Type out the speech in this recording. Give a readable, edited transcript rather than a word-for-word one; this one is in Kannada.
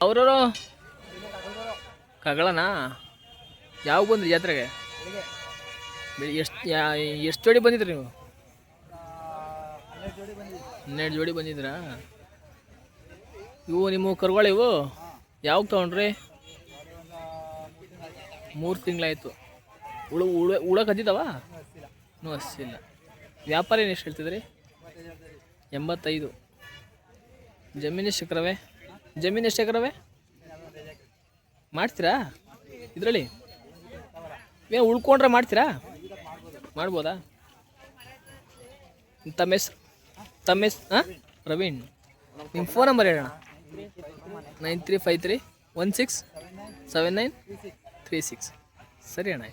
ಅವ್ರವರು ಕಗಳನಾ? ಯಾವ ಬಂದ್ರಿ ಜಾತ್ರೆಗೆ? ಎಷ್ಟು ಜೋಡಿ ಬಂದಿದ್ರಿ ನೀವು? 12 ಜೋಡಿ ಬಂದಿದ್ರಾ? ಇವು ನಿಮ್ಮ ಕರುಗಳು ಇವು ಯಾವಾಗ ತೊಗೊಂಡ್ರಿ? 3 ತಿಂಗಳಾಯ್ತು. ಉಳಕ್ಕೆ ಹತ್ತಿದ್ದಾವ? ಇನ್ನೂ ಹಸಿಲ್ಲ. ವ್ಯಾಪಾರ ಏನು ಎಷ್ಟು ಹೇಳ್ತಿದ್ರಿ? 85. ಜಮೀನು ಎಷ್ಟು ಎಕರವೆ? ಜಮೀನು ಎಷ್ಟು ಎಕರವೆ? ಮಾಡ್ತೀರಾ ಇದರಲ್ಲಿ? ಏನು ಉಳ್ಕೊಂಡ್ರೆ ಮಾಡ್ತೀರಾ? ಮಾಡ್ಬೋದಾ? ತಮ್ಮ ಹೆಸ್ರು ಹಾಂ? ಪ್ರವೀಣ್. ನಿಮ್ಮ ಫೋನ್ ನಂಬರ್ ಹೇಳೋಣ. 9353 167936. ಸರಿ ಅಣ್ಣ.